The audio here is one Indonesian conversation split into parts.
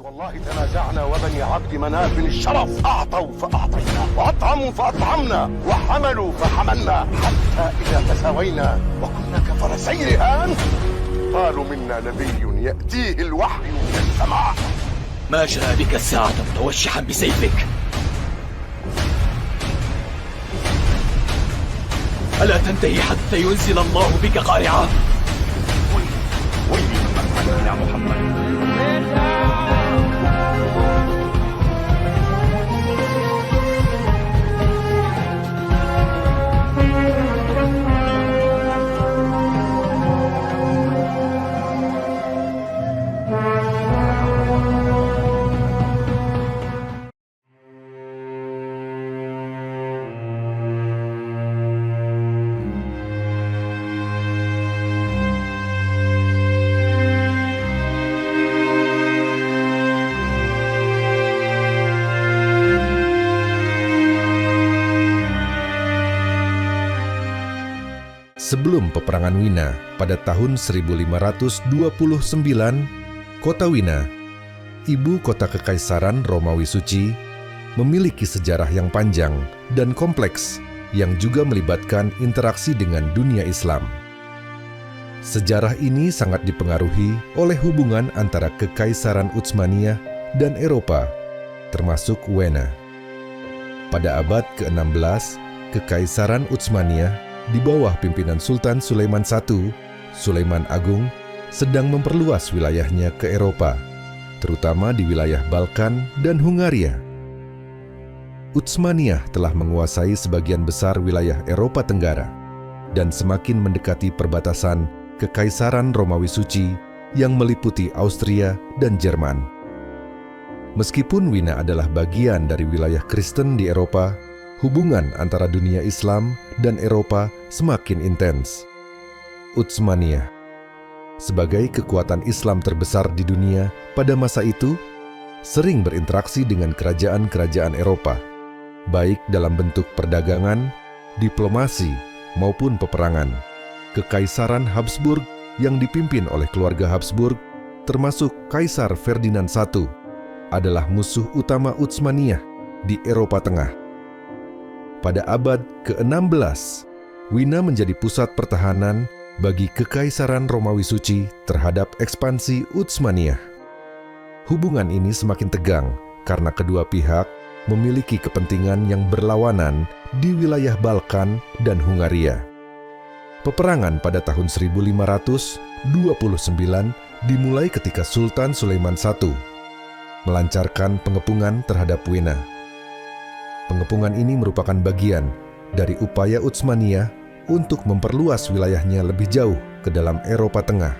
والله تنازعنا وبني عبد مناف الشرف أعطوا فأعطينا وأطعموا فأطعمنا وحملوا فحملنا حتى إذا تساوينا وكنا كفرسي رهان قالوا منا نبي يأتيه الوحي من السماء. ما جاء بك الساعة متوشحا بسيفك؟ ألا تنتهي حتى ينزل الله بك قارعة؟ ويلي محمد يا محمد. Sebelum peperangan Wina pada tahun 1529, kota Wina, ibu kota kekaisaran Romawi Suci, memiliki sejarah yang panjang dan kompleks yang juga melibatkan interaksi dengan dunia Islam. Sejarah ini sangat dipengaruhi oleh hubungan antara Kekaisaran Utsmaniyah dan Eropa, termasuk Wena. Pada abad ke-16, Kekaisaran Utsmaniyah di bawah pimpinan Sultan Sulaiman I, Sulaiman Agung, sedang memperluas wilayahnya ke Eropa, terutama di wilayah Balkan dan Hungaria. Utsmaniyah telah menguasai sebagian besar wilayah Eropa Tenggara dan semakin mendekati perbatasan Kekaisaran Romawi Suci yang meliputi Austria dan Jerman. Meskipun Wina adalah bagian dari wilayah Kristen di Eropa, hubungan antara dunia Islam dan Eropa semakin intens. Utsmaniyah, sebagai kekuatan Islam terbesar di dunia pada masa itu, sering berinteraksi dengan kerajaan-kerajaan Eropa, baik dalam bentuk perdagangan, diplomasi, maupun peperangan. Kekaisaran Habsburg yang dipimpin oleh keluarga Habsburg, termasuk Kaisar Ferdinand I, adalah musuh utama Utsmaniyah di Eropa Tengah. Pada abad ke-16, Wina menjadi pusat pertahanan bagi Kekaisaran Romawi Suci terhadap ekspansi Utsmaniyah. Hubungan ini semakin tegang karena kedua pihak memiliki kepentingan yang berlawanan di wilayah Balkan dan Hungaria. Peperangan pada tahun 1529 dimulai ketika Sultan Sulaiman I melancarkan pengepungan terhadap Wina. Pengepungan ini merupakan bagian dari upaya Utsmaniyah untuk memperluas wilayahnya lebih jauh ke dalam Eropa Tengah.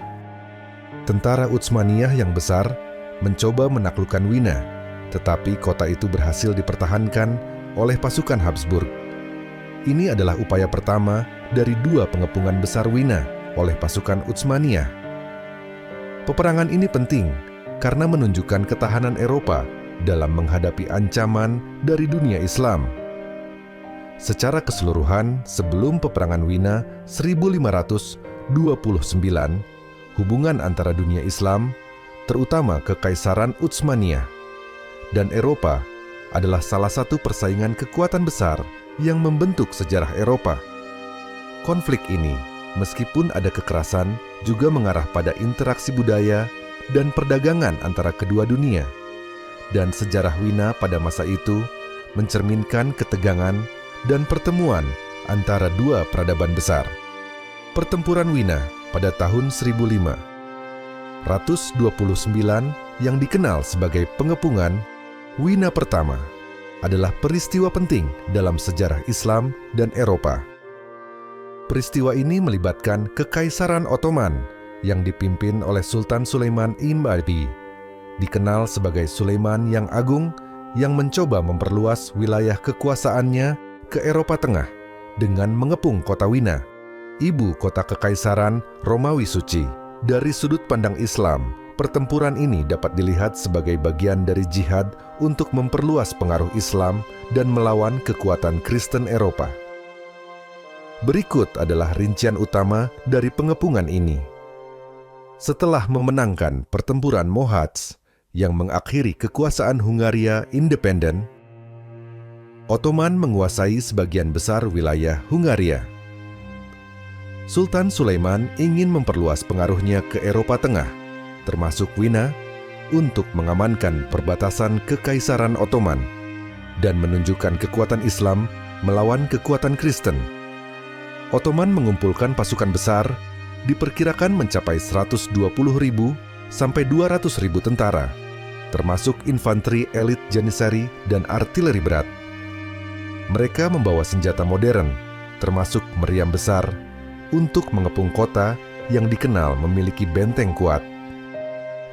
Tentara Utsmaniyah yang besar mencoba menaklukkan Wina, tetapi kota itu berhasil dipertahankan oleh pasukan Habsburg. Ini adalah upaya pertama dari dua pengepungan besar Wina oleh pasukan Utsmaniyah. Peperangan ini penting karena menunjukkan ketahanan Eropa dalam menghadapi ancaman dari dunia Islam. Secara keseluruhan, sebelum peperangan Wina 1529, hubungan antara dunia Islam, terutama Kekaisaran Utsmaniyah, dan Eropa adalah salah satu persaingan kekuatan besar yang membentuk sejarah Eropa. Konflik ini, meskipun ada kekerasan, juga mengarah pada interaksi budaya dan perdagangan antara kedua dunia. Dan sejarah Wina pada masa itu mencerminkan ketegangan dan pertemuan antara dua peradaban besar. Pertempuran Wina pada tahun 1529 yang dikenal sebagai pengepungan Wina pertama adalah peristiwa penting dalam sejarah Islam dan Eropa. Peristiwa ini melibatkan Kekaisaran Ottoman yang dipimpin oleh Sultan Sulaiman Imbadi, dikenal sebagai Sulaiman yang Agung, yang mencoba memperluas wilayah kekuasaannya ke Eropa Tengah dengan mengepung kota Wina, ibu kota Kekaisaran Romawi Suci. Dari sudut pandang Islam, pertempuran ini dapat dilihat sebagai bagian dari jihad untuk memperluas pengaruh Islam dan melawan kekuatan Kristen Eropa. Berikut adalah rincian utama dari pengepungan ini. Setelah memenangkan pertempuran Mohacs, yang mengakhiri kekuasaan Hungaria independen, Ottoman menguasai sebagian besar wilayah Hungaria. Sultan Sulaiman ingin memperluas pengaruhnya ke Eropa Tengah, termasuk Wina, untuk mengamankan perbatasan Kekaisaran Ottoman dan menunjukkan kekuatan Islam melawan kekuatan Kristen. Ottoman mengumpulkan pasukan besar, diperkirakan mencapai 120.000 sampai 200.000 tentara, termasuk infanteri elit Janissary dan artileri berat. Mereka membawa senjata modern, termasuk meriam besar, untuk mengepung kota yang dikenal memiliki benteng kuat.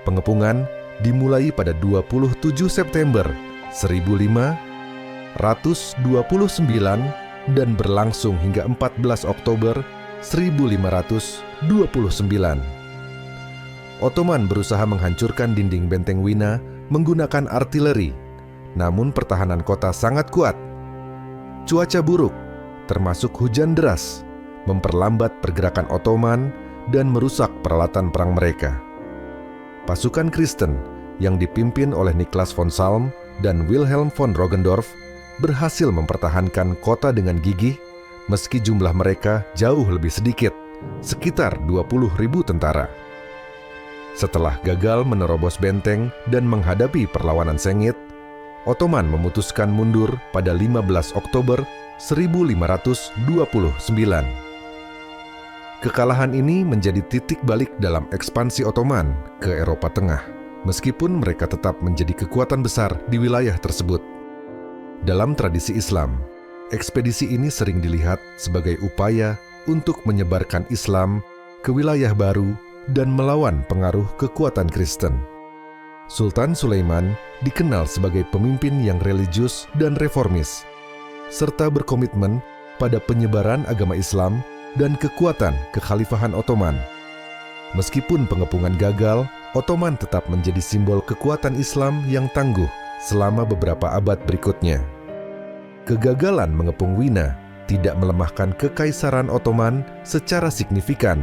Pengepungan dimulai pada 27 September 1529 dan berlangsung hingga 14 Oktober 1529. Ottoman berusaha menghancurkan dinding benteng Wina menggunakan artileri, namun pertahanan kota sangat kuat. Cuaca buruk, termasuk hujan deras, memperlambat pergerakan Ottoman dan merusak peralatan perang mereka. Pasukan Kristen yang dipimpin oleh Niklas von Salm dan Wilhelm von Roggendorf berhasil mempertahankan kota dengan gigih meski jumlah mereka jauh lebih sedikit, sekitar 20.000 tentara. Setelah gagal menerobos benteng dan menghadapi perlawanan sengit, Ottoman memutuskan mundur pada 15 Oktober 1529. Kekalahan ini menjadi titik balik dalam ekspansi Ottoman ke Eropa Tengah, meskipun mereka tetap menjadi kekuatan besar di wilayah tersebut. Dalam tradisi Islam, ekspedisi ini sering dilihat sebagai upaya untuk menyebarkan Islam ke wilayah baru dan melawan pengaruh kekuatan Kristen. Sultan Sulaiman dikenal sebagai pemimpin yang religius dan reformis, serta berkomitmen pada penyebaran agama Islam dan kekuatan kekhalifahan Ottoman. Meskipun pengepungan gagal, Ottoman tetap menjadi simbol kekuatan Islam yang tangguh selama beberapa abad berikutnya. Kegagalan mengepung Wina tidak melemahkan Kekaisaran Ottoman secara signifikan,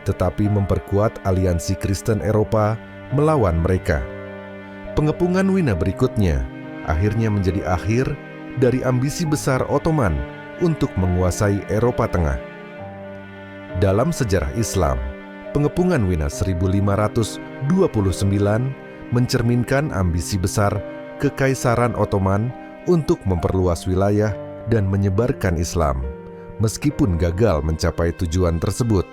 tetapi memperkuat aliansi Kristen Eropa melawan mereka. Pengepungan Wina berikutnya akhirnya menjadi akhir dari ambisi besar Ottoman untuk menguasai Eropa Tengah. Dalam sejarah Islam, pengepungan Wina 1529 mencerminkan ambisi besar Kekaisaran Ottoman untuk memperluas wilayah dan menyebarkan Islam, meskipun gagal mencapai tujuan tersebut.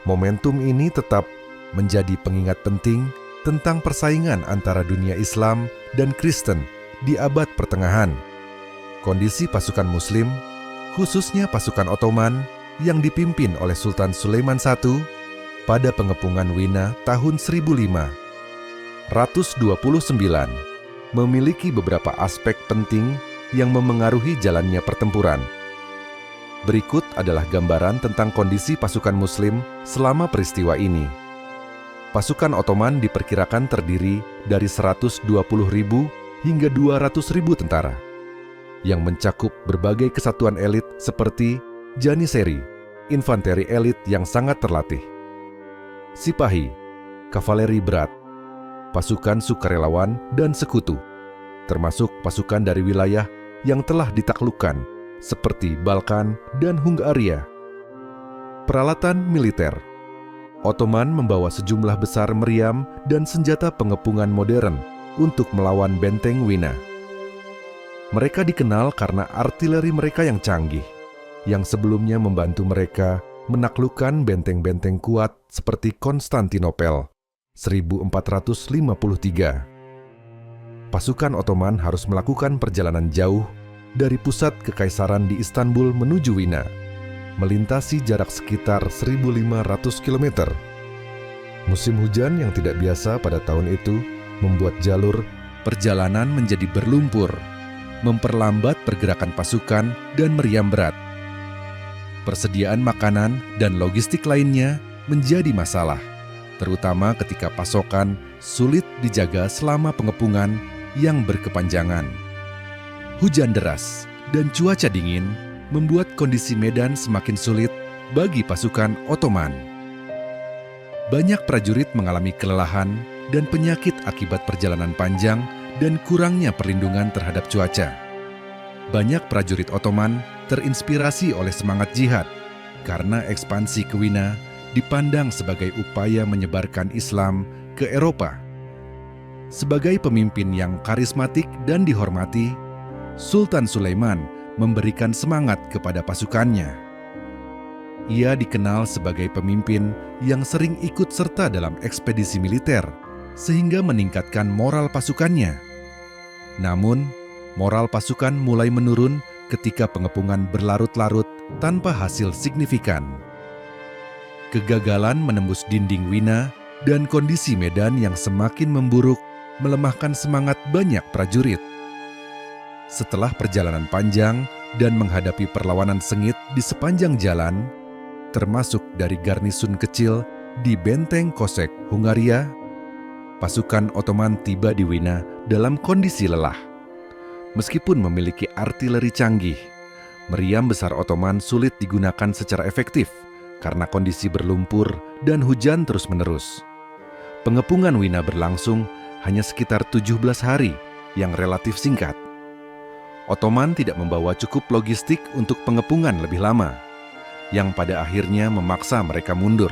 Momentum ini tetap menjadi pengingat penting tentang persaingan antara dunia Islam dan Kristen di abad pertengahan. Kondisi pasukan Muslim, khususnya pasukan Ottoman yang dipimpin oleh Sultan Sulaiman I pada pengepungan Wina tahun 1529, memiliki beberapa aspek penting yang memengaruhi jalannya pertempuran. Berikut adalah gambaran tentang kondisi pasukan Muslim selama peristiwa ini. Pasukan Ottoman diperkirakan terdiri dari 120.000 hingga 200.000 tentara, yang mencakup berbagai kesatuan elit seperti Janissary, infanteri elit yang sangat terlatih, Sipahi, kavaleri berat, pasukan sukarelawan dan sekutu, termasuk pasukan dari wilayah yang telah ditaklukkan seperti Balkan dan Hungaria. Peralatan militer, Ottoman membawa sejumlah besar meriam dan senjata pengepungan modern untuk melawan benteng Wina. Mereka dikenal karena artileri mereka yang canggih, yang sebelumnya membantu mereka menaklukkan benteng-benteng kuat seperti Konstantinopel 1453. Pasukan Ottoman harus melakukan perjalanan jauh dari pusat kekaisaran di Istanbul menuju Wina, melintasi jarak sekitar 1.500 km. Musim hujan yang tidak biasa pada tahun itu membuat jalur perjalanan menjadi berlumpur, memperlambat pergerakan pasukan dan meriam berat. Persediaan makanan dan logistik lainnya menjadi masalah, terutama ketika pasokan sulit dijaga selama pengepungan yang berkepanjangan. Hujan deras dan cuaca dingin membuat kondisi medan semakin sulit bagi pasukan Ottoman. Banyak prajurit mengalami kelelahan dan penyakit akibat perjalanan panjang dan kurangnya perlindungan terhadap cuaca. Banyak prajurit Ottoman terinspirasi oleh semangat jihad karena ekspansi ke Wina dipandang sebagai upaya menyebarkan Islam ke Eropa. Sebagai pemimpin yang karismatik dan dihormati, Sultan Sulaiman memberikan semangat kepada pasukannya. Ia dikenal sebagai pemimpin yang sering ikut serta dalam ekspedisi militer, sehingga meningkatkan moral pasukannya. Namun, moral pasukan mulai menurun ketika pengepungan berlarut-larut tanpa hasil signifikan. Kegagalan menembus dinding Wina dan kondisi medan yang semakin memburuk melemahkan semangat banyak prajurit. Setelah perjalanan panjang dan menghadapi perlawanan sengit di sepanjang jalan, termasuk dari garnisun kecil di Benteng Kosek, Hungaria, pasukan Ottoman tiba di Wina dalam kondisi lelah. Meskipun memiliki artileri canggih, meriam besar Ottoman sulit digunakan secara efektif karena kondisi berlumpur dan hujan terus-menerus. Pengepungan Wina berlangsung hanya sekitar 17 hari yang relatif singkat. Ottoman tidak membawa cukup logistik untuk pengepungan lebih lama, yang pada akhirnya memaksa mereka mundur.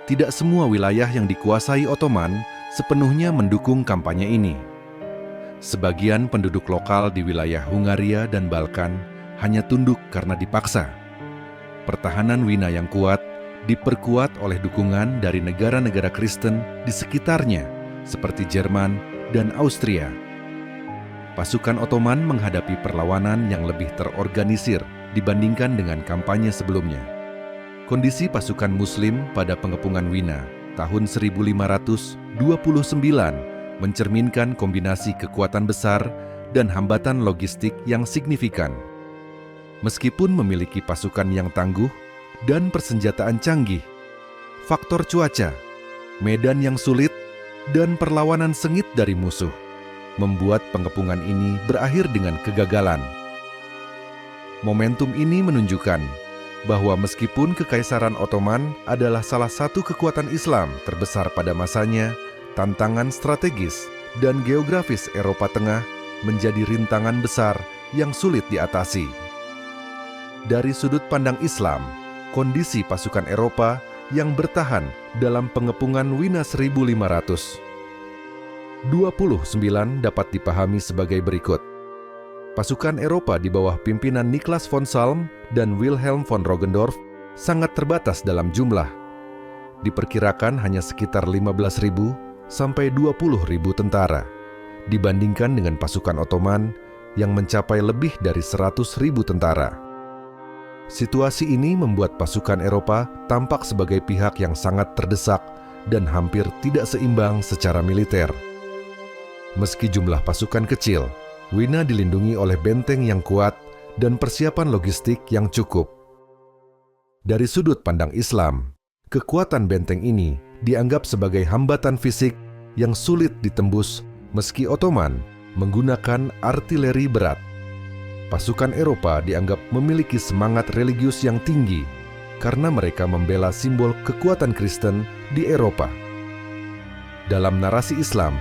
Tidak semua wilayah yang dikuasai Ottoman sepenuhnya mendukung kampanye ini. Sebagian penduduk lokal di wilayah Hungaria dan Balkan hanya tunduk karena dipaksa. Pertahanan Wina yang kuat diperkuat oleh dukungan dari negara-negara Kristen di sekitarnya, seperti Jerman dan Austria. Pasukan Ottoman menghadapi perlawanan yang lebih terorganisir dibandingkan dengan kampanye sebelumnya. Kondisi pasukan Muslim pada pengepungan Wina tahun 1529 mencerminkan kombinasi kekuatan besar dan hambatan logistik yang signifikan. Meskipun memiliki pasukan yang tangguh dan persenjataan canggih, faktor cuaca, medan yang sulit, dan perlawanan sengit dari musuh membuat pengepungan ini berakhir dengan kegagalan. Momentum ini menunjukkan bahwa meskipun Kekaisaran Ottoman adalah salah satu kekuatan Islam terbesar pada masanya, tantangan strategis dan geografis Eropa Tengah menjadi rintangan besar yang sulit diatasi. Dari sudut pandang Islam, kondisi pasukan Eropa yang bertahan dalam pengepungan Wina 1529 dapat dipahami sebagai berikut. Pasukan Eropa di bawah pimpinan Niklas von Salm dan Wilhelm von Roggendorf sangat terbatas dalam jumlah. Diperkirakan hanya sekitar 15.000 sampai 20.000 tentara, dibandingkan dengan pasukan Ottoman yang mencapai lebih dari 100.000 tentara. Situasi ini membuat pasukan Eropa tampak sebagai pihak yang sangat terdesak dan hampir tidak seimbang secara militer. Meski jumlah pasukan kecil, Wina dilindungi oleh benteng yang kuat dan persiapan logistik yang cukup. Dari sudut pandang Islam, kekuatan benteng ini dianggap sebagai hambatan fisik yang sulit ditembus meski Ottoman menggunakan artileri berat. Pasukan Eropa dianggap memiliki semangat religius yang tinggi karena mereka membela simbol kekuatan Kristen di Eropa. Dalam narasi Islam,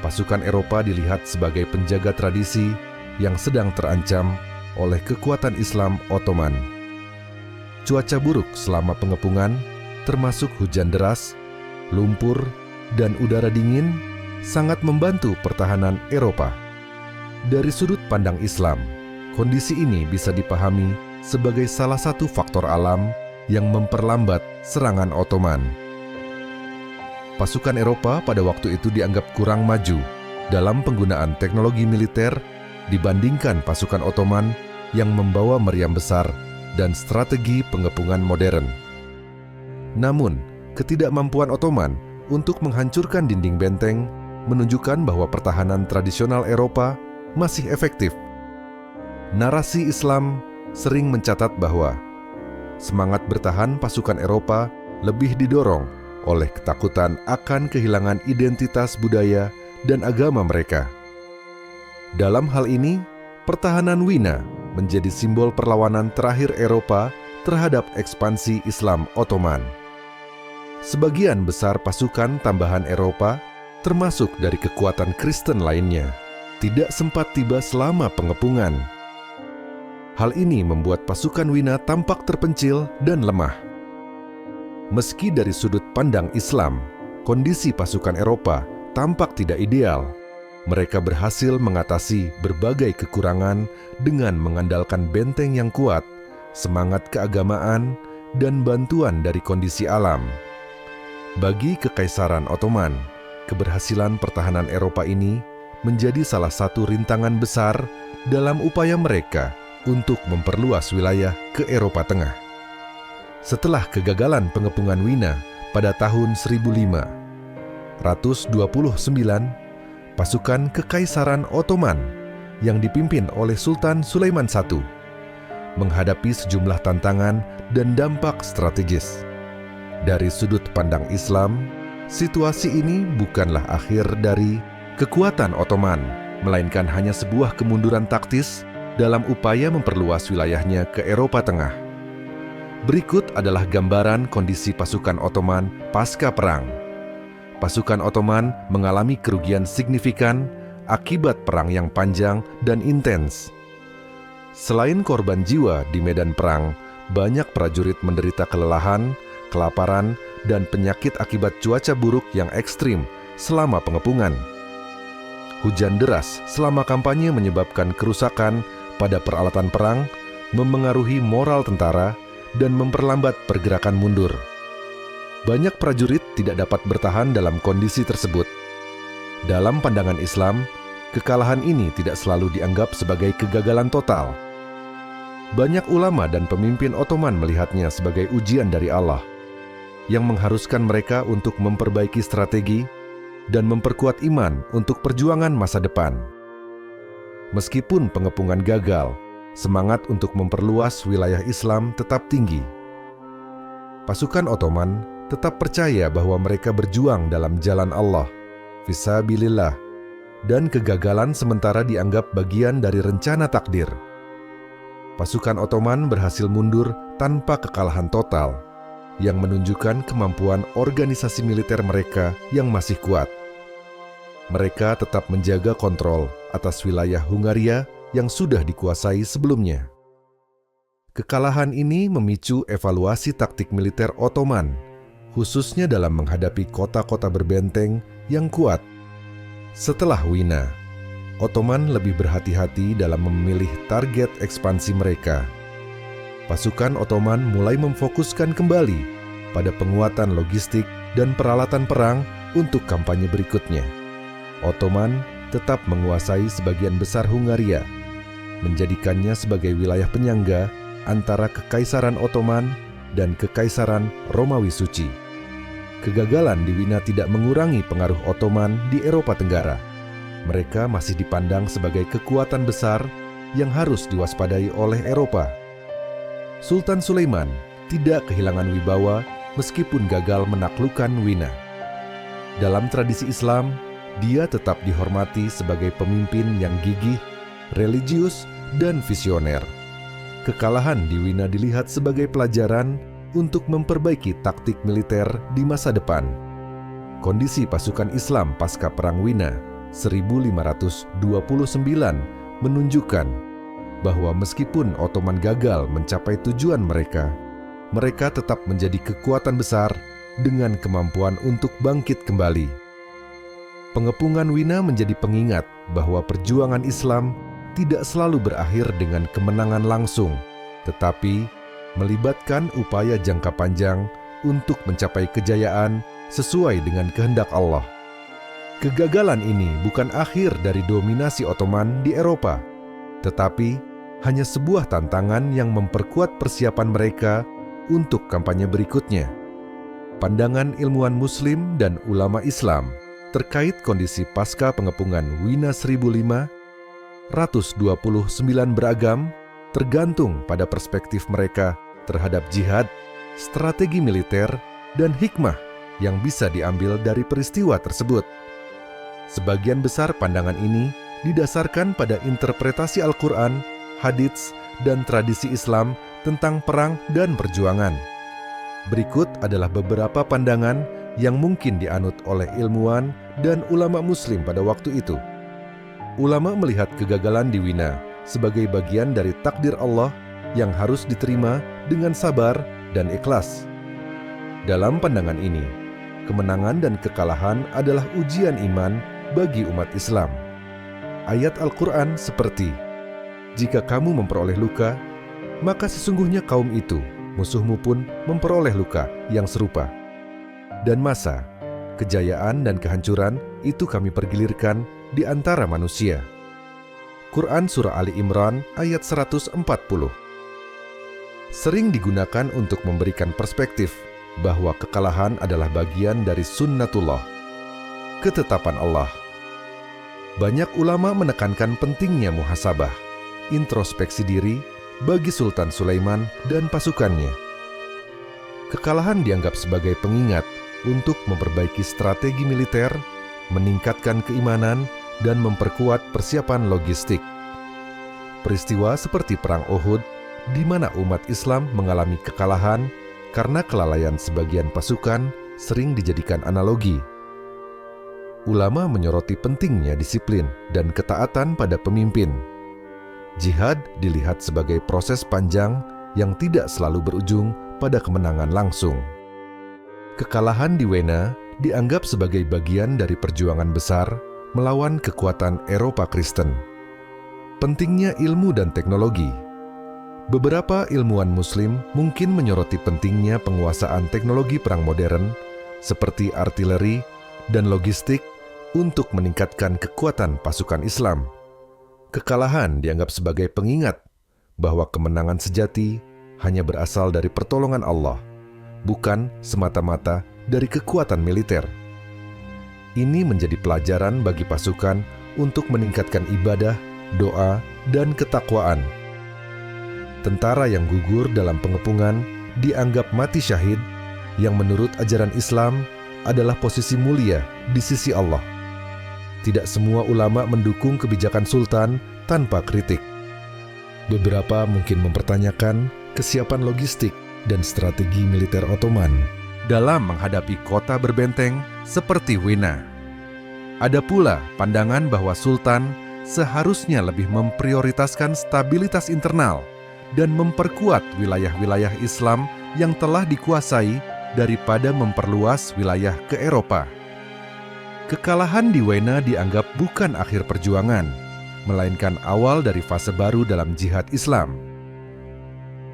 pasukan Eropa dilihat sebagai penjaga tradisi yang sedang terancam oleh kekuatan Islam Ottoman. Cuaca buruk selama pengepungan, termasuk hujan deras, lumpur, dan udara dingin, sangat membantu pertahanan Eropa. Dari sudut pandang Islam, kondisi ini bisa dipahami sebagai salah satu faktor alam yang memperlambat serangan Ottoman. Pasukan Eropa pada waktu itu dianggap kurang maju dalam penggunaan teknologi militer dibandingkan pasukan Ottoman yang membawa meriam besar dan strategi pengepungan modern. Namun, ketidakmampuan Ottoman untuk menghancurkan dinding benteng menunjukkan bahwa pertahanan tradisional Eropa masih efektif. Narasi Islam sering mencatat bahwa semangat bertahan pasukan Eropa lebih didorong oleh ketakutan akan kehilangan identitas budaya dan agama mereka. Dalam hal ini, pertahanan Wina menjadi simbol perlawanan terakhir Eropa terhadap ekspansi Islam Ottoman. Sebagian besar pasukan tambahan Eropa termasuk dari kekuatan Kristen lainnya, tidak sempat tiba selama pengepungan. Hal ini membuat pasukan Wina tampak terpencil dan lemah. Meski dari sudut pandang Islam, kondisi pasukan Eropa tampak tidak ideal. Mereka berhasil mengatasi berbagai kekurangan dengan mengandalkan benteng yang kuat, semangat keagamaan, dan bantuan dari kondisi alam. Bagi Kekaisaran Ottoman, keberhasilan pertahanan Eropa ini menjadi salah satu rintangan besar dalam upaya mereka untuk memperluas wilayah ke Eropa Tengah. Setelah kegagalan pengepungan Wina pada tahun 1529, pasukan Kekaisaran Ottoman yang dipimpin oleh Sultan Sulaiman I menghadapi sejumlah tantangan dan dampak strategis. Dari sudut pandang Islam, situasi ini bukanlah akhir dari kekuatan Ottoman, melainkan hanya sebuah kemunduran taktis dalam upaya memperluas wilayahnya ke Eropa Tengah. Berikut adalah gambaran kondisi pasukan Ottoman pasca perang. Pasukan Ottoman mengalami kerugian signifikan akibat perang yang panjang dan intens. Selain korban jiwa di medan perang, banyak prajurit menderita kelelahan, kelaparan, dan penyakit akibat cuaca buruk yang ekstrim selama pengepungan. Hujan deras selama kampanye menyebabkan kerusakan pada peralatan perang, memengaruhi moral tentara, dan memperlambat pergerakan mundur. Banyak prajurit tidak dapat bertahan dalam kondisi tersebut. Dalam pandangan Islam, kekalahan ini tidak selalu dianggap sebagai kegagalan total. Banyak ulama dan pemimpin Ottoman melihatnya sebagai ujian dari Allah, yang mengharuskan mereka untuk memperbaiki strategi dan memperkuat iman untuk perjuangan masa depan. Meskipun pengepungan gagal, semangat untuk memperluas wilayah Islam tetap tinggi. Pasukan Ottoman tetap percaya bahwa mereka berjuang dalam jalan Allah, fisabilillah, dan kegagalan sementara dianggap bagian dari rencana takdir. Pasukan Ottoman berhasil mundur tanpa kekalahan total, yang menunjukkan kemampuan organisasi militer mereka yang masih kuat. Mereka tetap menjaga kontrol atas wilayah Hungaria yang sudah dikuasai sebelumnya. Kekalahan ini memicu evaluasi taktik militer Ottoman, khususnya dalam menghadapi kota-kota berbenteng yang kuat. Setelah Wina, Ottoman lebih berhati-hati dalam memilih target ekspansi mereka. Pasukan Ottoman mulai memfokuskan kembali pada penguatan logistik dan peralatan perang untuk kampanye berikutnya. Ottoman tetap menguasai sebagian besar Hungaria, menjadikannya sebagai wilayah penyangga antara Kekaisaran Ottoman dan Kekaisaran Romawi Suci. Kegagalan di Wina tidak mengurangi pengaruh Ottoman di Eropa Tenggara. Mereka masih dipandang sebagai kekuatan besar yang harus diwaspadai oleh Eropa. Sultan Sulaiman tidak kehilangan wibawa meskipun gagal menaklukkan Wina. Dalam tradisi Islam, dia tetap dihormati sebagai pemimpin yang gigih, religius, dan visioner. Kekalahan di Wina dilihat sebagai pelajaran untuk memperbaiki taktik militer di masa depan. Kondisi pasukan Islam pasca Perang Wina 1529 menunjukkan bahwa meskipun Ottoman gagal mencapai tujuan mereka, mereka tetap menjadi kekuatan besar dengan kemampuan untuk bangkit kembali. Pengepungan Wina menjadi pengingat bahwa perjuangan Islam tidak selalu berakhir dengan kemenangan langsung, tetapi melibatkan upaya jangka panjang untuk mencapai kejayaan sesuai dengan kehendak Allah. Kegagalan ini bukan akhir dari dominasi Ottoman di Eropa, tetapi hanya sebuah tantangan yang memperkuat persiapan mereka untuk kampanye berikutnya. Pandangan ilmuwan Muslim dan ulama Islam terkait kondisi pasca pengepungan Wina 1529 beragam, tergantung pada perspektif mereka terhadap jihad, strategi militer, dan hikmah yang bisa diambil dari peristiwa tersebut. Sebagian besar pandangan ini didasarkan pada interpretasi Al-Quran, hadits, dan tradisi Islam tentang perang dan perjuangan. Berikut adalah beberapa pandangan yang mungkin dianut oleh ilmuwan dan ulama muslim pada waktu itu. Ulama melihat kegagalan di Wina sebagai bagian dari takdir Allah yang harus diterima dengan sabar dan ikhlas. Dalam pandangan ini, kemenangan dan kekalahan adalah ujian iman bagi umat Islam. Ayat Al-Quran seperti, "Jika kamu memperoleh luka, maka sesungguhnya kaum itu, musuhmu pun memperoleh luka yang serupa. Dan masa, kejayaan dan kehancuran itu kami pergilirkan di antara manusia." Quran Surah Ali Imran ayat 140. Sering digunakan untuk memberikan perspektif bahwa kekalahan adalah bagian dari sunnatullah, ketetapan Allah. Banyak ulama menekankan pentingnya muhasabah, introspeksi diri bagi Sultan Sulaiman dan pasukannya. Kekalahan dianggap sebagai pengingat untuk memperbaiki strategi militer, meningkatkan keimanan, dan memperkuat persiapan logistik. Peristiwa seperti Perang Uhud, di mana umat Islam mengalami kekalahan karena kelalaian sebagian pasukan, sering dijadikan analogi. Ulama menyoroti pentingnya disiplin dan ketaatan pada pemimpin. Jihad dilihat sebagai proses panjang yang tidak selalu berujung pada kemenangan langsung. Kekalahan di Wena dianggap sebagai bagian dari perjuangan besar melawan kekuatan Eropa Kristen. Pentingnya ilmu dan teknologi. Beberapa ilmuwan Muslim mungkin menyoroti pentingnya penguasaan teknologi perang modern seperti artileri dan logistik untuk meningkatkan kekuatan pasukan Islam. Kekalahan dianggap sebagai pengingat bahwa kemenangan sejati hanya berasal dari pertolongan Allah, bukan semata-mata dari kekuatan militer. Ini menjadi pelajaran bagi pasukan untuk meningkatkan ibadah, doa, dan ketakwaan. Tentara yang gugur dalam pengepungan dianggap mati syahid, yang menurut ajaran Islam adalah posisi mulia di sisi Allah. Tidak semua ulama mendukung kebijakan sultan tanpa kritik. Beberapa mungkin mempertanyakan kesiapan logistik dan strategi militer Ottoman dalam menghadapi kota berbenteng seperti Wina. Ada pula pandangan bahwa sultan seharusnya lebih memprioritaskan stabilitas internal dan memperkuat wilayah-wilayah Islam yang telah dikuasai daripada memperluas wilayah ke Eropa. Kekalahan di Wena dianggap bukan akhir perjuangan, melainkan awal dari fase baru dalam jihad Islam.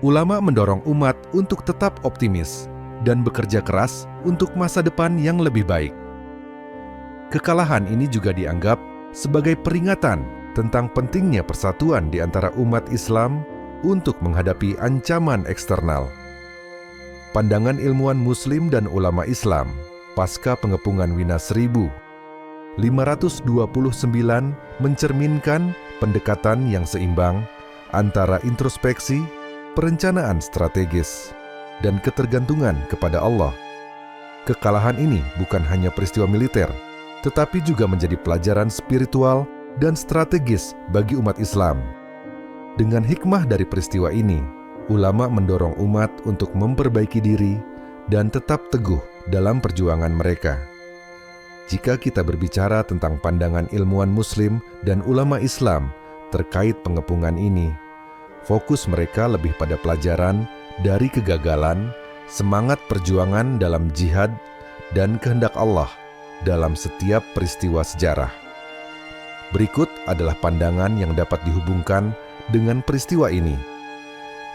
Ulama mendorong umat untuk tetap optimis dan bekerja keras untuk masa depan yang lebih baik. Kekalahan ini juga dianggap sebagai peringatan tentang pentingnya persatuan di antara umat Islam untuk menghadapi ancaman eksternal. Pandangan ilmuwan Muslim dan ulama Islam pasca pengepungan Wina 1529 mencerminkan pendekatan yang seimbang antara introspeksi, perencanaan strategis, dan ketergantungan kepada Allah. Kekalahan ini bukan hanya peristiwa militer, tetapi juga menjadi pelajaran spiritual dan strategis bagi umat Islam. Dengan hikmah dari peristiwa ini, ulama mendorong umat untuk memperbaiki diri dan tetap teguh dalam perjuangan mereka. Jika kita berbicara tentang pandangan ilmuwan Muslim dan ulama Islam terkait pengepungan ini, fokus mereka lebih pada pelajaran dari kegagalan, semangat perjuangan dalam jihad, dan kehendak Allah dalam setiap peristiwa sejarah. Berikut adalah pandangan yang dapat dihubungkan dengan peristiwa ini.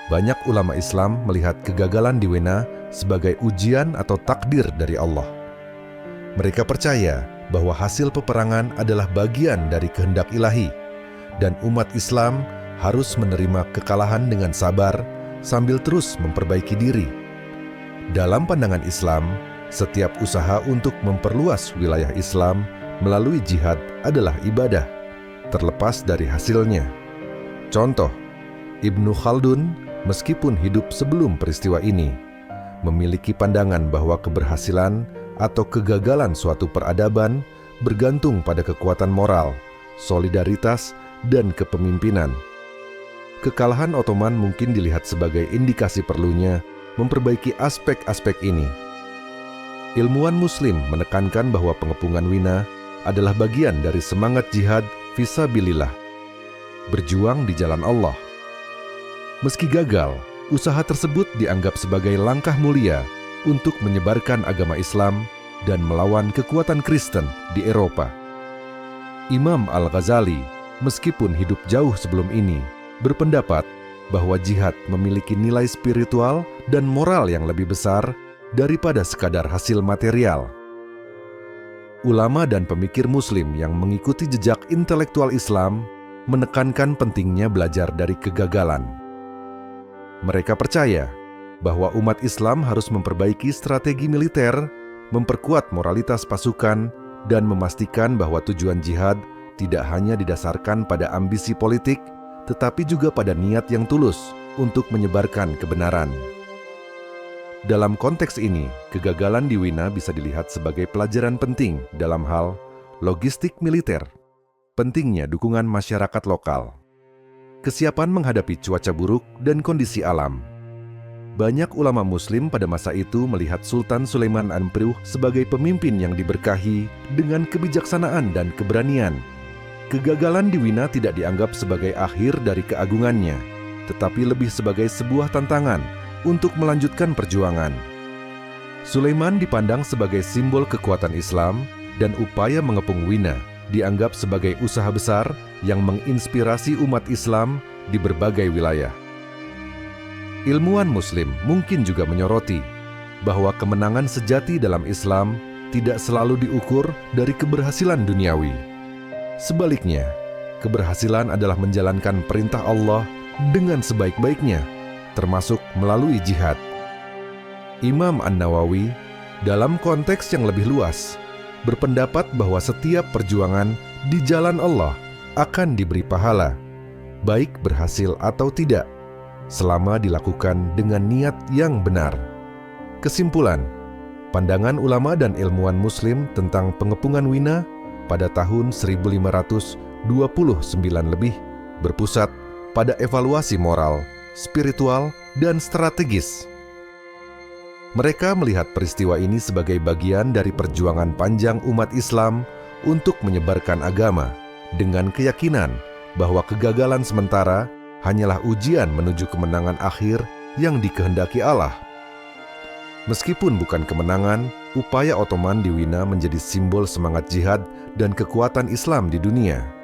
Banyak ulama Islam melihat kegagalan di Wena sebagai ujian atau takdir dari Allah. Mereka percaya bahwa hasil peperangan adalah bagian dari kehendak ilahi, dan umat Islam harus menerima kekalahan dengan sabar sambil terus memperbaiki diri. Dalam pandangan Islam, setiap usaha untuk memperluas wilayah Islam melalui jihad adalah ibadah, terlepas dari hasilnya. Contoh, Ibnu Khaldun, meskipun hidup sebelum peristiwa ini, memiliki pandangan bahwa keberhasilan atau kegagalan suatu peradaban bergantung pada kekuatan moral, solidaritas, dan kepemimpinan. Kekalahan Ottoman mungkin dilihat sebagai indikasi perlunya memperbaiki aspek-aspek ini. Ilmuwan Muslim menekankan bahwa pengepungan Wina adalah bagian dari semangat jihad fisabilillah, berjuang di jalan Allah. Meski gagal, usaha tersebut dianggap sebagai langkah mulia untuk menyebarkan agama Islam dan melawan kekuatan Kristen di Eropa. Imam Al-Ghazali, meskipun hidup jauh sebelum ini, berpendapat bahwa jihad memiliki nilai spiritual dan moral yang lebih besar daripada sekadar hasil material. Ulama dan pemikir Muslim yang mengikuti jejak intelektual Islam menekankan pentingnya belajar dari kegagalan. Mereka percaya bahwa umat Islam harus memperbaiki strategi militer, memperkuat moralitas pasukan, dan memastikan bahwa tujuan jihad tidak hanya didasarkan pada ambisi politik, tetapi juga pada niat yang tulus untuk menyebarkan kebenaran. Dalam konteks ini, kegagalan di Wina bisa dilihat sebagai pelajaran penting dalam hal logistik militer, pentingnya dukungan masyarakat lokal, kesiapan menghadapi cuaca buruk dan kondisi alam. Banyak ulama Muslim pada masa itu melihat Sultan Sulaiman Ampuh sebagai pemimpin yang diberkahi dengan kebijaksanaan dan keberanian. Kegagalan di Wina tidak dianggap sebagai akhir dari keagungannya, tetapi lebih sebagai sebuah tantangan untuk melanjutkan perjuangan. Sulaiman dipandang sebagai simbol kekuatan Islam dan upaya mengepung Wina dianggap sebagai usaha besar yang menginspirasi umat Islam di berbagai wilayah. Ilmuwan Muslim mungkin juga menyoroti bahwa kemenangan sejati dalam Islam tidak selalu diukur dari keberhasilan duniawi. Sebaliknya, keberhasilan adalah menjalankan perintah Allah dengan sebaik-baiknya, termasuk melalui jihad. Imam An-Nawawi, dalam konteks yang lebih luas, berpendapat bahwa setiap perjuangan di jalan Allah akan diberi pahala, baik berhasil atau tidak, selama dilakukan dengan niat yang benar. Kesimpulan, pandangan ulama dan ilmuwan Muslim tentang pengepungan Wina pada tahun 1529 lebih berpusat pada evaluasi moral, spiritual, dan strategis. Mereka melihat peristiwa ini sebagai bagian dari perjuangan panjang umat Islam untuk menyebarkan agama dengan keyakinan bahwa kegagalan sementara hanyalah ujian menuju kemenangan akhir yang dikehendaki Allah. Meskipun bukan kemenangan, upaya Ottoman di Wina menjadi simbol semangat jihad dan kekuatan Islam di dunia.